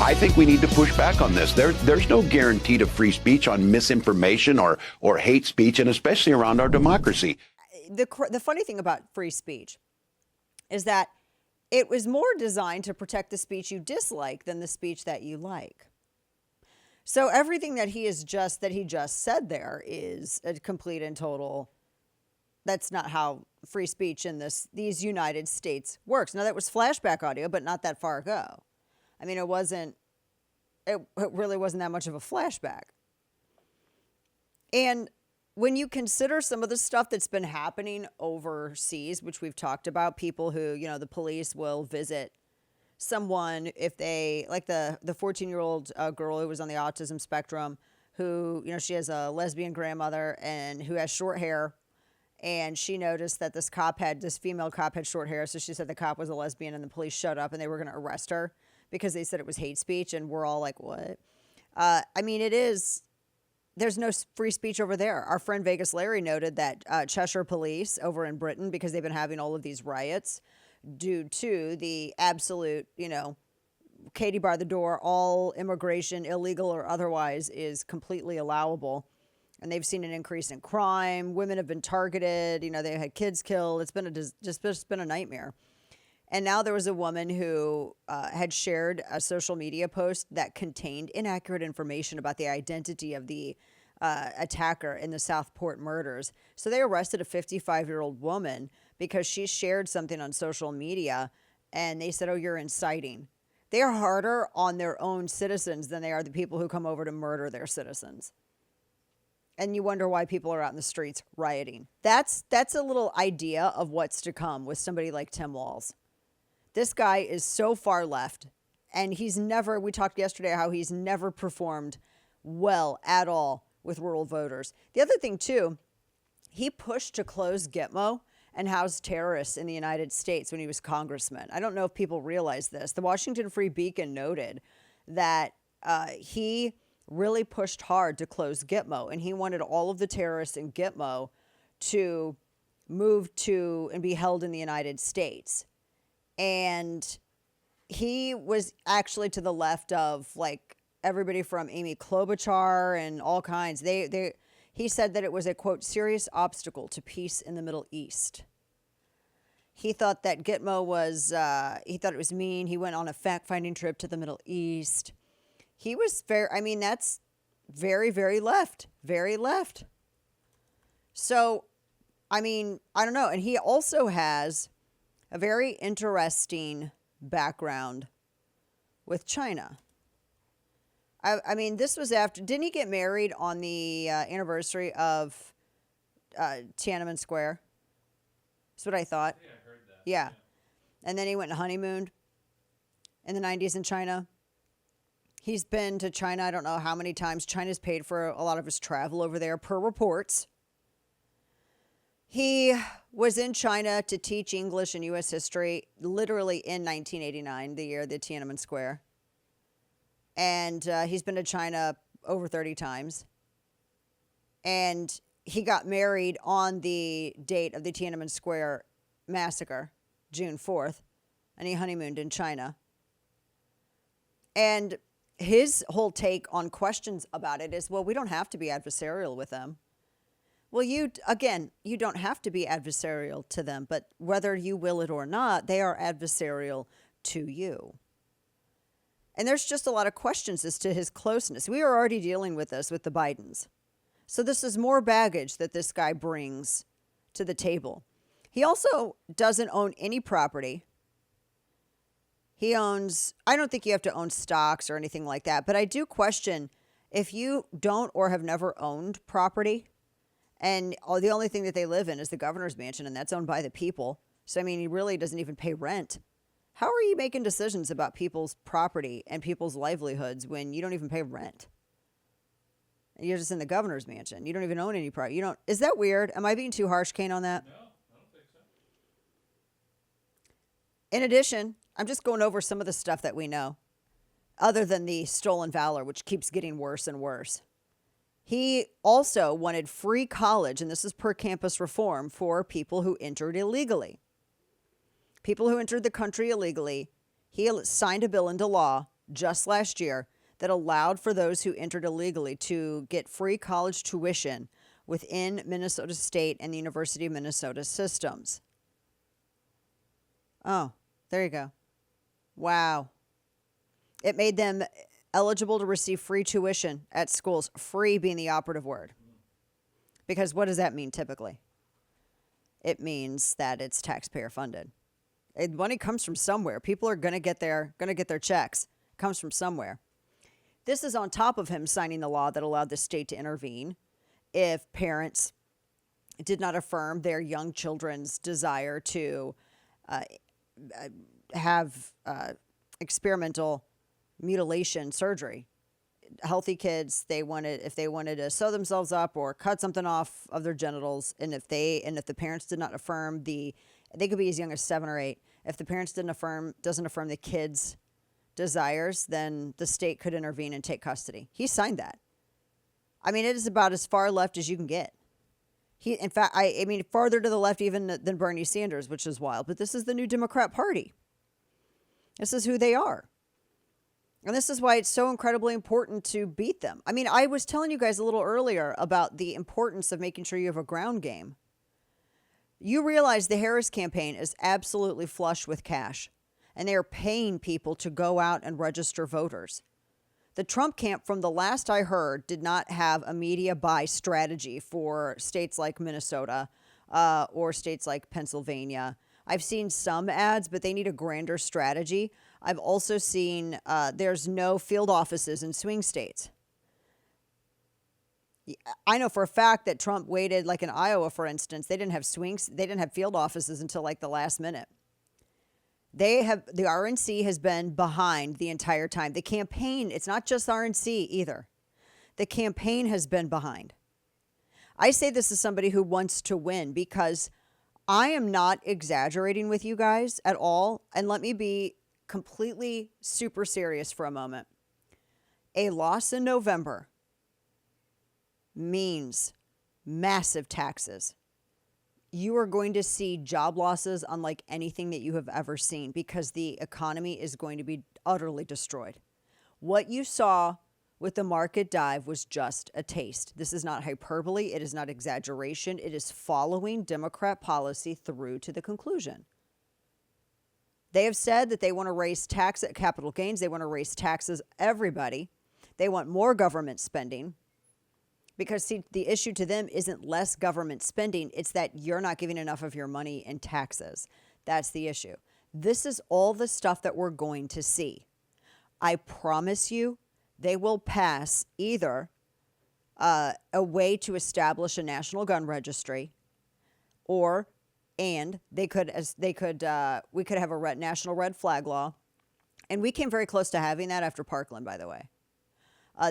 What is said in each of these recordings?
I think we need to push back on this. There's no guarantee to free speech on misinformation or hate speech, and especially around our democracy. The funny thing about free speech is that it was more designed to protect the speech you dislike than the speech that you like. So everything that he just said there is a complete and total. That's not how free speech in these United States works. Now, that was flashback audio, but not that far ago. I mean, it really wasn't that much of a flashback. And when you consider some of the stuff that's been happening overseas, which we've talked about, people who, the police will visit someone if they, like the 14-year-old girl who was on the autism spectrum, who, she has a lesbian grandmother and who has short hair. And she noticed that this female cop had short hair. So she said the cop was a lesbian, and the police showed up and they were going to arrest her because they said it was hate speech. And we're all like, what? There's no free speech over there. Our friend Vegas Larry noted that Cheshire police over in Britain, because they've been having all of these riots due to the absolute, Katie bar the door, all immigration, illegal or otherwise, is completely allowable. And they've seen an increase in crime. Women have been targeted. They had kids killed. It's been just been a nightmare. And now there was a woman who had shared a social media post that contained inaccurate information about the identity of the attacker in the Southport murders. So they arrested a 55-year-old woman because she shared something on social media, and they said, oh, you're inciting. They are harder on their own citizens than they are the people who come over to murder their citizens. And you wonder why people are out in the streets rioting. That's a little idea of what's to come with somebody like Tim Walz. This guy is so far left, and we talked yesterday how he's never performed well at all with rural voters. The other thing, too, he pushed to close Gitmo and house terrorists in the United States when he was congressman. I don't know if people realize this. The Washington Free Beacon noted that he really pushed hard to close Gitmo, and he wanted all of the terrorists in Gitmo to move to and be held in the United States. And he was actually to the left of like everybody from Amy Klobuchar and all kinds. He said that it was a, quote, serious obstacle to peace in the Middle East. He thought that Gitmo was, he thought it was mean. He went on a fact-finding trip to the Middle East. He was that's very, very left. Very left. So, I don't know. And he also has a very interesting background with China. This was after, didn't he get married on the anniversary of Tiananmen Square? That's what I thought. Yeah, I heard that. Yeah. And then he went and honeymooned in the 90s in China. He's been to China, I don't know how many times. China's paid for a lot of his travel over there, per reports. He was in China to teach English and U.S. history, literally in 1989, the year the Tiananmen Square. And he's been to China over 30 times. And he got married on the date of the Tiananmen Square massacre, June 4th, and he honeymooned in China. And his whole take on questions about it is, well, we don't have to be adversarial with them. Well, you don't have to be adversarial to them, but whether you will it or not, they are adversarial to you. And there's just a lot of questions as to his closeness. We are already dealing with this with the Bidens. So this is more baggage that this guy brings to the table. He also doesn't own any property. He owns, I don't think you have to own stocks or anything like that, but I do question if you don't or have never owned property, and the only thing that they live in is the governor's mansion, and that's owned by the people. So, he really doesn't even pay rent. How are you making decisions about people's property and people's livelihoods when you don't even pay rent? You're just in the governor's mansion. You don't even own any property. Is that weird? Am I being too harsh, Kane, on that? No, I don't think so. In addition, I'm just going over some of the stuff that we know, other than the stolen valor, which keeps getting worse and worse. He also wanted free college, and this is per campus reform, for people who entered illegally. People who entered the country illegally, he signed a bill into law just last year that allowed for those who entered illegally to get free college tuition within Minnesota State and the University of Minnesota systems. Oh, there you go. Wow. It made them eligible to receive free tuition at schools, free being the operative word. Because what does that mean typically? It means that it's taxpayer funded. Money comes from somewhere. People are going to get their checks. It comes from somewhere. This is on top of him signing the law that allowed the state to intervene if parents did not affirm their young children's desire to have experimental mutilation surgery. Healthy kids, if they wanted to sew themselves up or cut something off of their genitals, and if the parents did not affirm they could be as young as 7 or 8. If the parents doesn't affirm the kids' desires, then the state could intervene and take custody. He signed that. I mean, it is about as far left as you can get. In fact, I mean, farther to the left even than Bernie Sanders, which is wild. But this is the new Democrat Party. This is who they are. And this is why it's so incredibly important to beat them. I mean, I was telling you guys a little earlier about the importance of making sure you have a ground game. You realize the Harris campaign is absolutely flush with cash, and they are paying people to go out and register voters. The Trump camp, from the last I heard, did not have a media buy strategy for states like Minnesota or states like Pennsylvania. I've seen some ads, but they need a grander strategy. I've also seen there's no field offices in swing states. I know for a fact that Trump waited, like in Iowa, for instance, they didn't have field offices until like the last minute. The RNC has been behind the entire time. The campaign, it's not just RNC either. The campaign has been behind. I say this as somebody who wants to win because I am not exaggerating with you guys at all. And let me be completely super serious for a moment. A loss in November means massive taxes. You are going to see job losses unlike anything that you have ever seen because the economy is going to be utterly destroyed. What you saw with the market dive was just a taste. This is not hyperbole. It is not exaggeration. It is following Democrat policy through to the conclusion. They have said that they want to raise tax at capital gains. They want to raise taxes everybody. They want more government spending. Because, see, the issue to them isn't less government spending. It's that you're not giving enough of your money in taxes. That's the issue. This is all the stuff that we're going to see. I promise you, they will pass either a way to establish a national gun registry, we could have a national red flag law. And we came very close to having that after Parkland, by the way.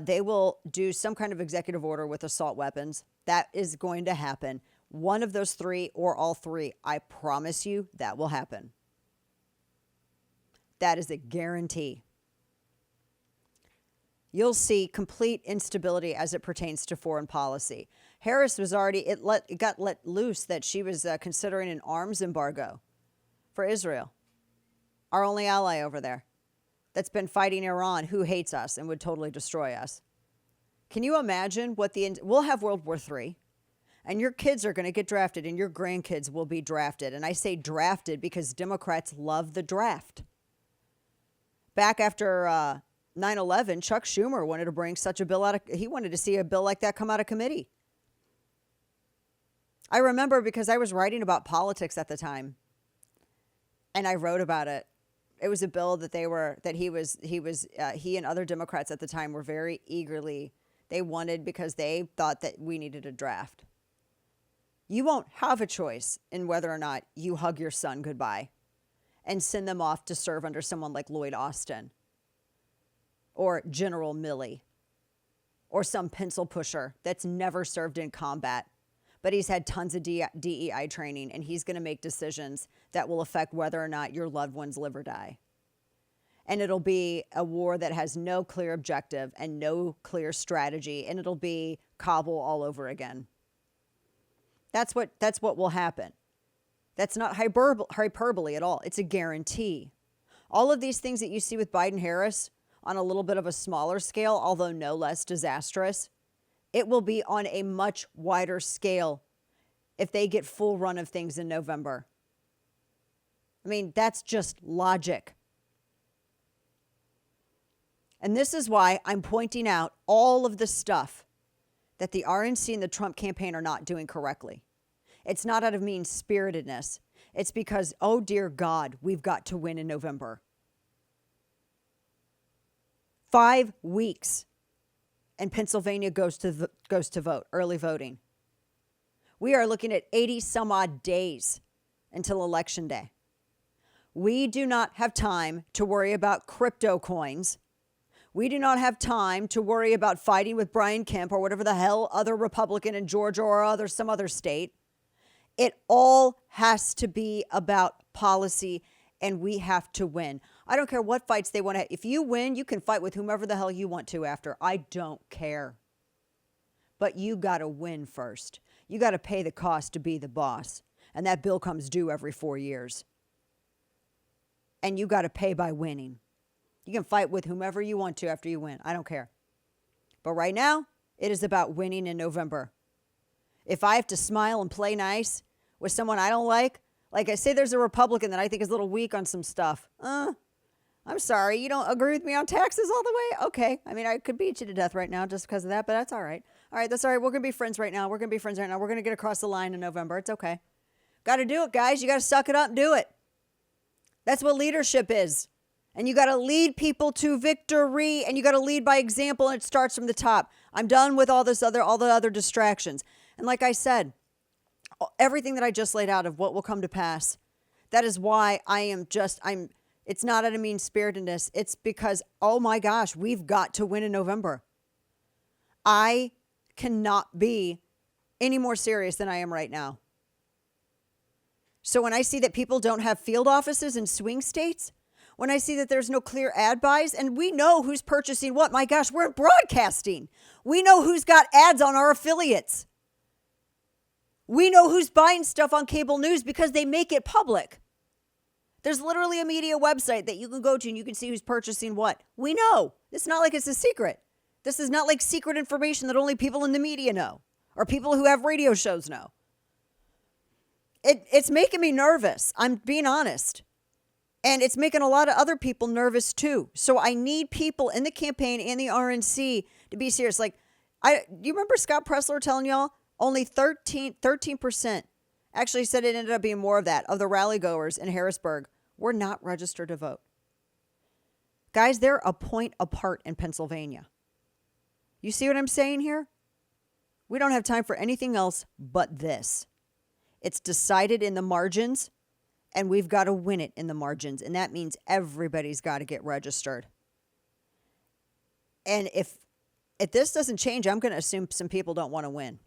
They will do some kind of executive order with assault weapons. That is going to happen. One of those three or all three, I promise you that will happen. That is a guarantee. You'll see complete instability as it pertains to foreign policy. Harris was it got let loose that she was considering an arms embargo for Israel, our only ally over there, that's been fighting Iran, who hates us and would totally destroy us. Can you imagine we'll have World War III, and your kids are going to get drafted, and your grandkids will be drafted. And I say drafted because Democrats love the draft. Back after 9/11, Chuck Schumer wanted to bring such a bill he wanted to see a bill like that come out of committee. I remember because I was writing about politics at the time, and I wrote about it. It was a bill that he and other Democrats at the time were very eagerly, they wanted because they thought that we needed a draft. You won't have a choice in whether or not you hug your son goodbye and send them off to serve under someone like Lloyd Austin or General Milley or some pencil pusher that's never served in combat, but he's had tons of DEI training, and he's going to make decisions that will affect whether or not your loved ones live or die. And it'll be a war that has no clear objective and no clear strategy, and it'll be Kabul all over again. That's what will happen. That's not hyperbole at all. It's a guarantee. All of these things that you see with Biden-Harris, on a little bit of a smaller scale, although no less disastrous. It will be on a much wider scale if they get full run of things in November. I mean, that's just logic. And this is why I'm pointing out all of the stuff that the RNC and the Trump campaign are not doing correctly. It's not out of mean-spiritedness. It's because, oh dear God, we've got to win in November. 5 weeks, and Pennsylvania goes to vote, early voting. We are looking at 80 some odd days until Election Day. We do not have time to worry about crypto coins. We do not have time to worry about fighting with Brian Kemp or whatever the hell other Republican in Georgia or some other state. It all has to be about policy, and we have to win. I don't care what fights they want to have. If you win, you can fight with whomever the hell you want to after. I don't care. But you got to win first. You got to pay the cost to be the boss. And that bill comes due every 4 years. And you got to pay by winning. You can fight with whomever you want to after you win. I don't care. But right now, it is about winning in November. If I have to smile and play nice with someone I don't like I say there's a Republican that I think is a little weak on some stuff. I'm sorry, you don't agree with me on taxes all the way? Okay. I mean, I could beat you to death right now just because of that, but that's all right. All right, that's all right. We're going to be friends right now. We're going to get across the line in November. It's okay. Got to do it, guys. You got to suck it up and do it. That's what leadership is. And you got to lead people to victory, and you got to lead by example, and it starts from the top. I'm done with all the other distractions. And like I said, everything that I just laid out of what will come to pass, that is why it's not out of mean-spiritedness. It's because, oh my gosh, we've got to win in November. I cannot be any more serious than I am right now. So when I see that people don't have field offices in swing states, when I see that there's no clear ad buys, and we know who's purchasing what, my gosh, we're in broadcasting. We know who's got ads on our affiliates. We know who's buying stuff on cable news because they make it public. There's literally a media website that you can go to and you can see who's purchasing what. We know. It's not like it's a secret. This is not like secret information that only people in the media know or people who have radio shows know. It's making me nervous. I'm being honest. And it's making a lot of other people nervous too. So I need people in the campaign and the RNC to be serious. Do you remember Scott Pressler telling y'all only 13% actually said it ended up being more of that, of the rally goers in Harrisburg were not registered to vote. Guys, they're a point apart in Pennsylvania. You see what I'm saying here? We don't have time for anything else but this. It's decided in the margins, and we've got to win it in the margins. And that means everybody's got to get registered. And if this doesn't change, I'm going to assume some people don't want to win.